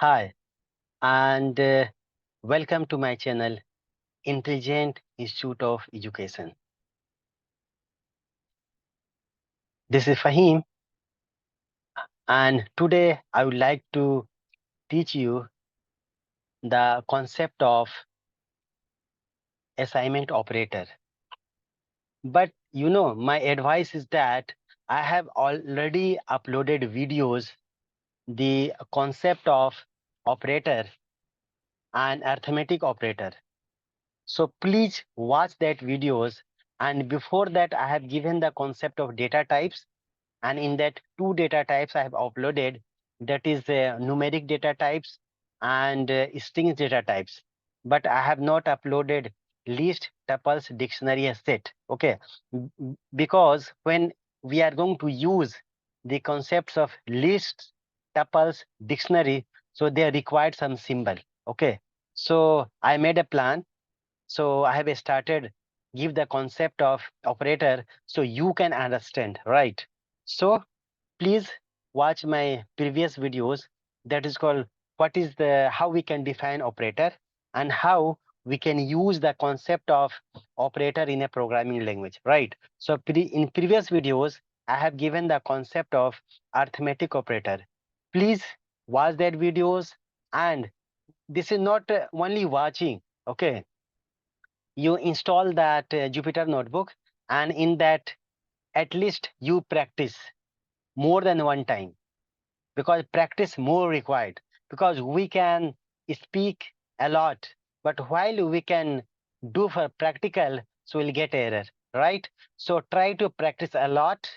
Hi, and welcome to my channel, Intelligent Institute of Education. This is Fahim, and today I would like to teach you the concept of assignment operator. But my advice is that I have already uploaded videos, the concept of operator and arithmetic operator. So please watch that videos. And before that, I have given the concept of data types. And in that two data types I have uploaded, that is numeric data types and strings data types. But I have not uploaded list, tuples, dictionary as set. Okay, because when we are going to use the concepts of lists, tuples, dictionary, so they required some symbol. Okay, so I made a plan. So I have started give the concept of operator so you can understand, right? So please watch my previous videos, that is called what is the how we can define operator and how we can use the concept of operator in a programming language, right? So in previous videos I have given the concept of arithmetic operator. Please watch that videos, and this is not only watching. Okay, you install that Jupyter notebook, and in that at least you practice more than one time, because practice more required, because we can speak a lot, but while we can do for practical, so we'll get error, right? So try to practice a lot,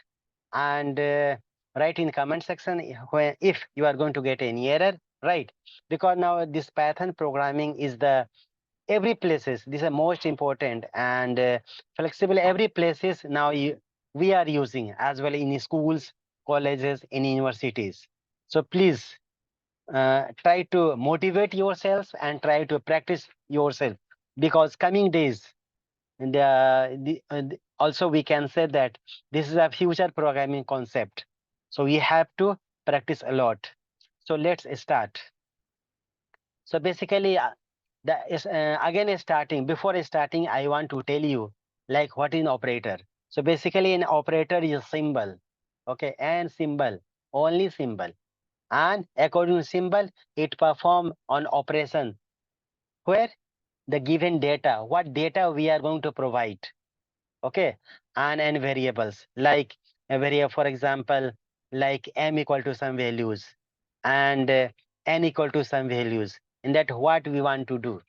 and write in comment section if you are going to get any error, right? Because now this Python programming is the every places, this is most important, and flexible every places now we are using as well in schools, colleges, in universities. So please try to motivate yourself and try to practice yourself, because coming days, and also we can say that this is a future programming concept, so we have to practice a lot. So let's start. So basically, again starting, before starting, I want to tell you like what is an operator. So basically an operator is a symbol, okay, and symbol, only symbol. And according to symbol, it perform on operation where the given data, what data we are going to provide, okay, and variables like a variable, for example, like m equal to some values, and n equal to some values, and that what we want to do.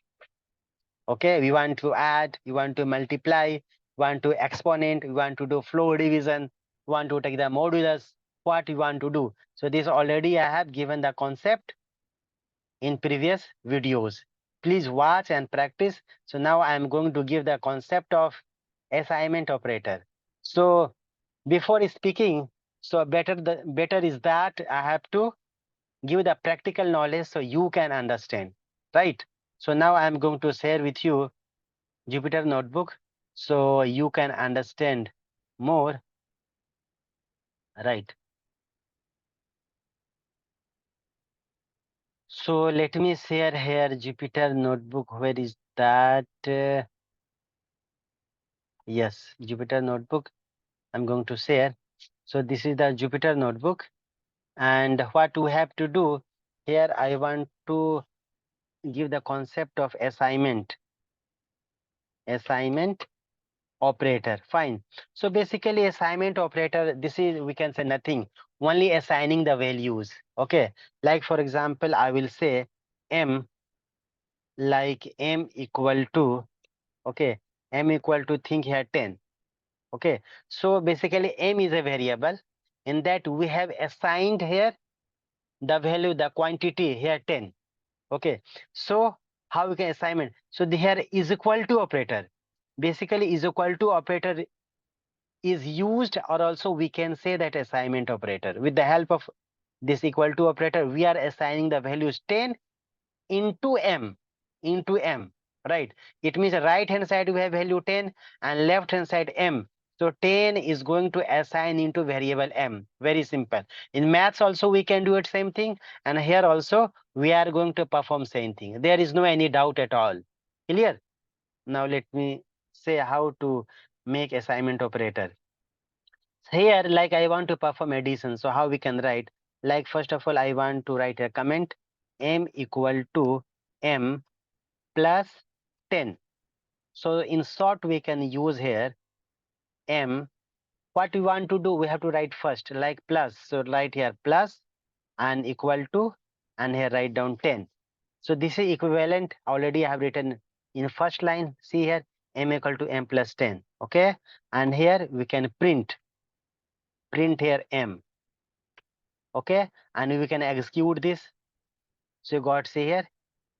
Okay, we want to add, we want to multiply, we want to exponent, we want to do floor division, we want to take the modulus, what we want to do. So this already I have given the concept in previous videos. Please watch and practice. So now I am going to give the concept of assignment operator. So before speaking, so better is that I have to give the practical knowledge so you can understand, right? So now I am going to share with you Jupyter notebook so you can understand more, right? So let me share here Jupyter notebook. Where is that? Yes, Jupyter notebook I'm going to share. So this is the Jupyter notebook, and what we have to do here, I want to give the concept of assignment operator. Fine. So basically assignment operator, this is, we can say nothing, only assigning the values. Okay, like for example, I will say m, like m equal to, okay, m equal to, think here 10. Okay, so basically m is a variable, in that we have assigned here the value, the quantity here 10. Okay, so how we can assignment? So the here is equal to operator, basically is equal to operator is used, or also we can say that assignment operator, with the help of this equal to operator, we are assigning the values 10 into m, right? It means right hand side we have value 10 and left hand side m. So 10 is going to assign into variable m. Very simple. In maths also we can do it same thing, and here also we are going to perform same thing. There is no any doubt at all. Clear? Now let me say how to make assignment operator. Here, like I want to perform addition, so how we can write? Like first of all, I want to write a comment m equal to m plus 10. So in short, we can use here m. What we want to do, we have to write first like plus. So write here plus and equal to, and here write down 10. So this is equivalent. Already I have written in first line. See here m equal to m plus 10. Okay, and here we can print here m. Okay, and we can execute this. So you got, see here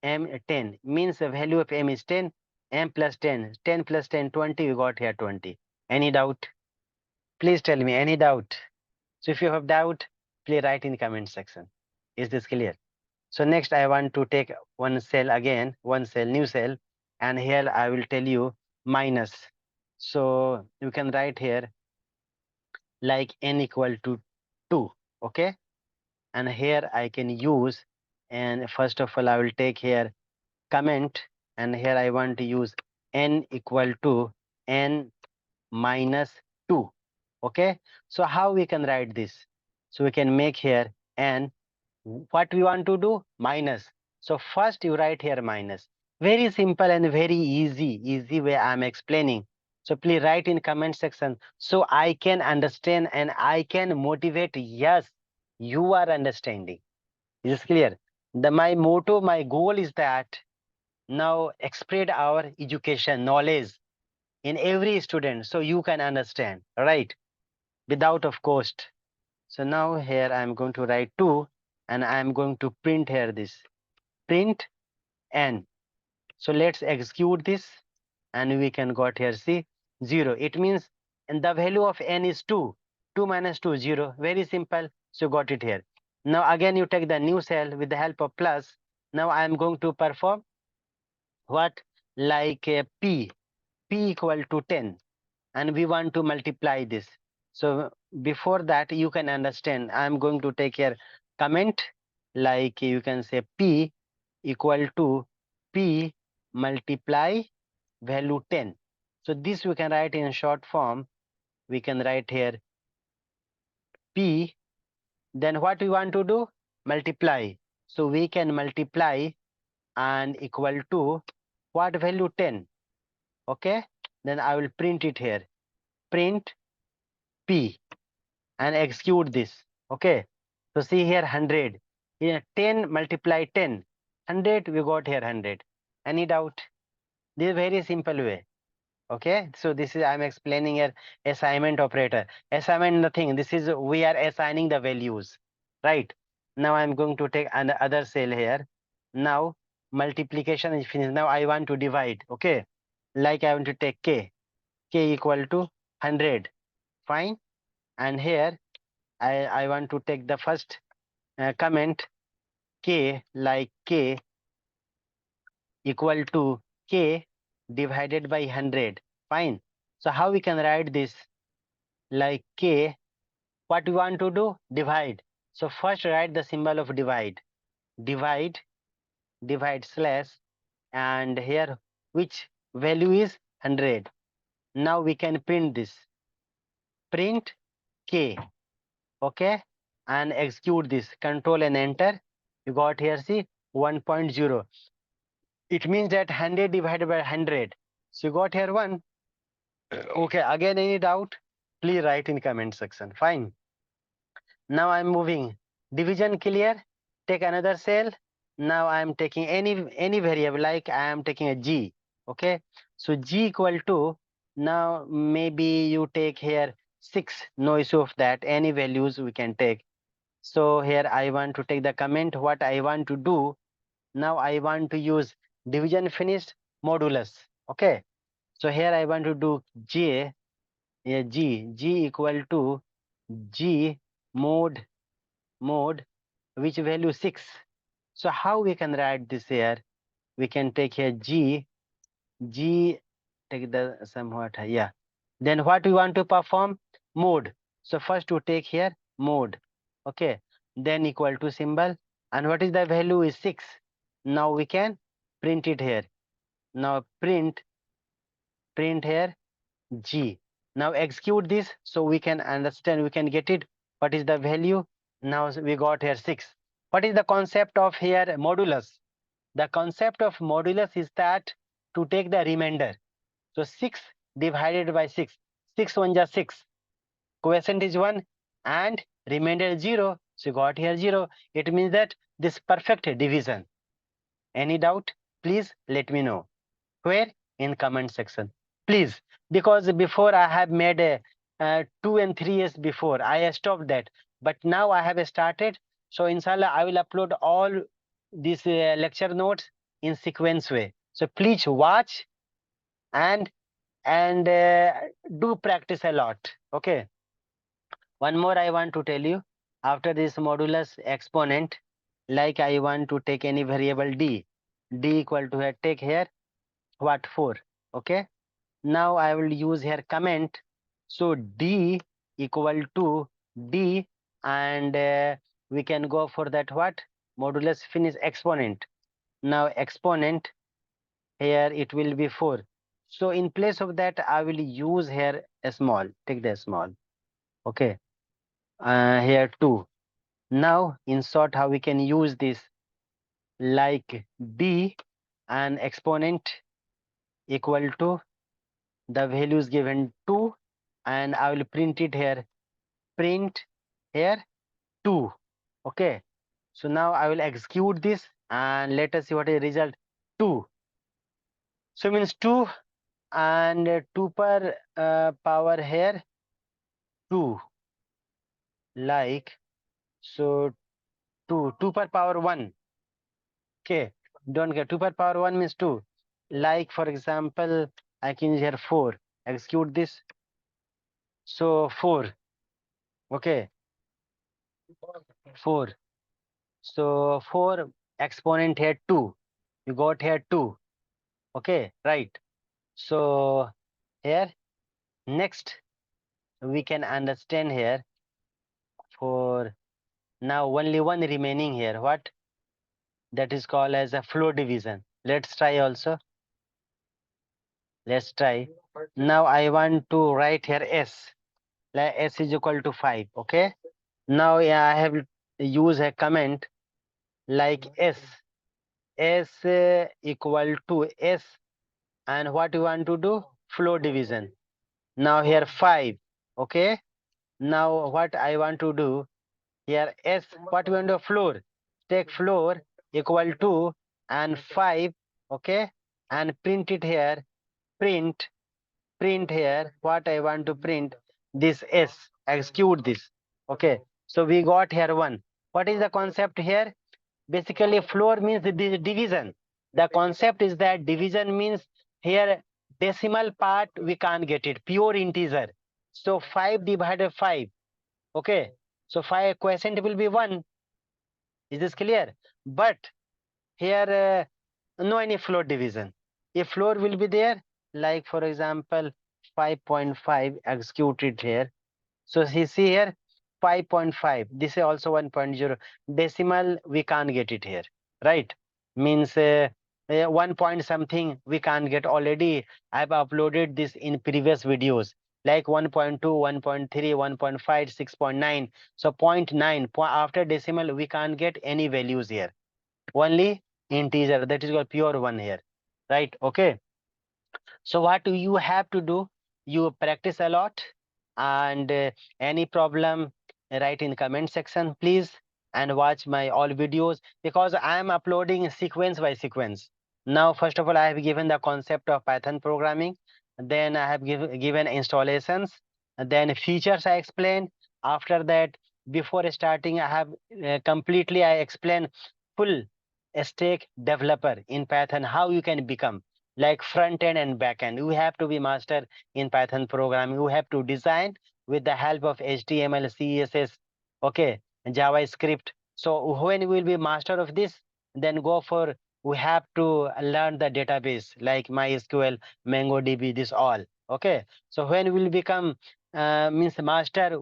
m 10 means the value of m is 10, m plus 10, 10 plus 10 20. You got here 20. Any doubt? Please tell me any doubt. So if you have doubt, please write in comment section. Is this clear? So next I want to take one cell again, one cell, new cell, and here I will tell you minus. So you can write here like n equal to 2. Okay, and here I can use, and first of all I will take here comment, and here I want to use n equal to n minus 2. Okay, so how we can write this? So we can make here n, what we want to do, minus. So first you write here minus. Very simple and very easy way I'm explaining. So please write in comment section so I can understand and I can motivate. Yes, you are understanding. Is this clear? My motto, my goal is that now spread our education knowledge in every student so you can understand, right? Without of cost. So now here I'm going to write 2, and I'm going to print here this print n. So let's execute this, and we can got here, see 0. It means, and the value of n is 2. 2 minus 2 0. Very simple. So got it here. Now again you take the new cell with the help of plus. Now I'm going to perform what, like p equal to 10, and we want to multiply this. So before that you can understand, I'm going to take here comment, like you can say p equal to p multiply value 10. So this we can write in short form. We can write here p, then what we want to do, multiply. So we can multiply and equal to what value, 10. Okay, then I will print it here, print p, and execute this. Okay, so see here 100. Here 10 multiply 10, 100, we got here 100. Any doubt? This is very simple way. Okay, so this is, I'm explaining here assignment operator. Assignment nothing, this is we are assigning the values, right? Now I'm going to take another cell here. Now multiplication is finished. Now I want to divide. Okay, like I want to take k equal to 100. Fine, and here I want to take the first comment k, like k equal to k divided by 100. Fine. So how we can write this, like k, what we want to do, divide. So first write the symbol of divide, divide slash, and here which value is 100. Now we can print this, print k. Okay, and execute this, control and enter. You got here, see 1.0. It means that 100 divided by 100. So you got here 1. Okay, again any doubt, please write in comment section. Fine. Now I'm moving. Division clear. Take another cell. Now I'm taking any variable, like I am taking a g. Okay, so g equal to, now maybe you take here 6. No issue of that. Any values we can take. So here I want to take the comment. What I want to do, now I want to use division finished modulus. Okay, so here I want to do j, yeah, g equal to g mod which value 6. So how we can write this here? We can take here g take the somewhat, yeah, Then what we want to perform? Mode. So first to take here mode. Okay. Then equal to symbol. And what is the value is 6. Now we can print it here. Now print here G. Now execute this so we can understand, we can get it. What is the value? Now we got here 6. What is the concept of here modulus? The concept of modulus is that to take the remainder. So 6 divided by 6. 6 1 just 6. Quotient is 1 and remainder is 0. So you got here 0. It means that this perfect division. Any doubt? Please let me know. Where? In comment section. Please, because before I have made a 2 and 3 years before, I stopped that. But now I have started. So inshallah, I will upload all these lecture notes in sequence way. So please watch and do practice a lot. Okay. One more I want to tell you. After this modulus exponent, like I want to take any variable d equal to here, take here what 4. Okay. Now I will use here comment. So d equal to d, and we can go for that what modulus finish exponent. Now exponent here it will be 4. So in place of that I will use here a small, take the small. Okay. Here 2. Now in short how we can use this, like d and exponent equal to the values given 2, and I will print it here, print here 2. Okay. So now I will execute this and let us see what is the result. 2. So means 2 and 2 per power here 2, like so 2 per power 1. Okay, don't get 2 per power 1 means 2. Like for example, I can use here 4. Execute this. So 4. Okay, 4. So 4 exponent here 2. You got here 2. Okay, right. So here next we can understand here for now only one remaining here. What? That is called as a flow division. Let's try also. Let's try. Now I want to write here S. Like S is equal to 5. Okay. Now I have use a comment like S. S equal to S. And what you want to do? Flow division. Now here 5. Okay. Now what I want to do here S, what we want to floor? Take floor equal to and 5. Okay. And print it here. Print here what I want to print, this S. Execute this. Okay. So we got here 1. What is the concept here? Basically floor means the division. The concept is that division means here decimal part we can't get it, pure integer. So 5 divided 5. Okay. So 5 quotient will be 1. Is this clear? But here no any floor division. If floor will be there, like for example 5.5 executed here. So you see here 5.5. This is also 1.0. Decimal we can't get it here, right? Means 1 point something we can't get already. I've uploaded this in previous videos like 1.2, 1.3, 1.5, 6.9. So 0.9 after decimal we can't get any values here. Only integer, that is called pure 1 here, right? Okay. So what you have to do, you practice a lot, and any problem write in comment section please, and watch my all videos because I am uploading sequence by sequence. Now first of all I have given the concept of Python programming, then I have given installations, then features I explained. After that, before starting I have completely I explain full stack developer in Python, how you can become like front end and back end. You have to be master in Python programming. You have to design with the help of HTML, CSS, okay, JavaScript. So when you will be master of this, then go for, we have to learn the database like MySQL, MongoDB, this all. Okay, so when we'll become means master,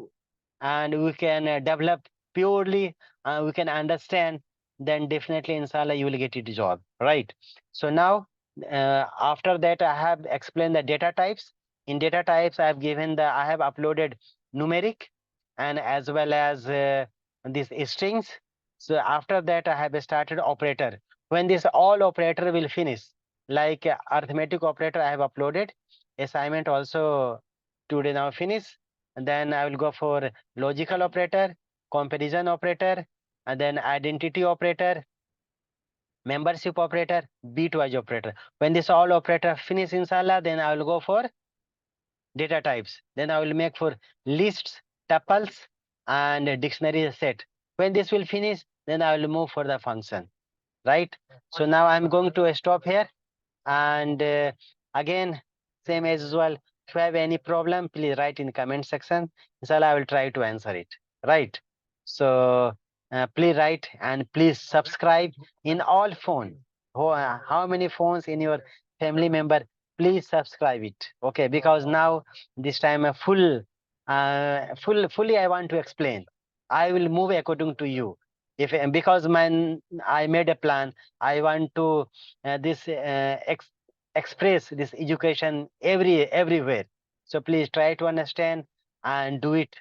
and we can develop purely, we can understand, then definitely inshallah you will get it job, right? So now after that I have explained the data types. In data types I have given the, I have uploaded numeric and as well as these strings. So after that I have started operator. When this all operator will finish, like arithmetic operator I have uploaded, assignment also today now finish, and then I will go for logical operator, comparison operator, and then identity operator, membership operator, bitwise operator. When this all operator finish inshallah, then I will go for data types. Then I will make for lists, tuples, and dictionary set. When this will finish, then I will move for the function, right? So now I'm going to stop here. And again, same as well, if you have any problem, please write in the comment section. Inshallah, I will try to answer it. Right. So please write and please subscribe in all phone. How many phones in your family member? Please subscribe it. Okay, because now this time fully I want to explain. I will move according to you. If because I made a plan, I want to this express this education everywhere. So please try to understand and do it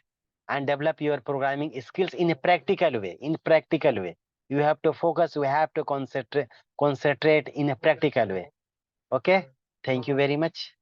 and develop your programming skills in a practical way. In practical way, you have to focus. You have to concentrate in a practical way. Okay. Thank you very much.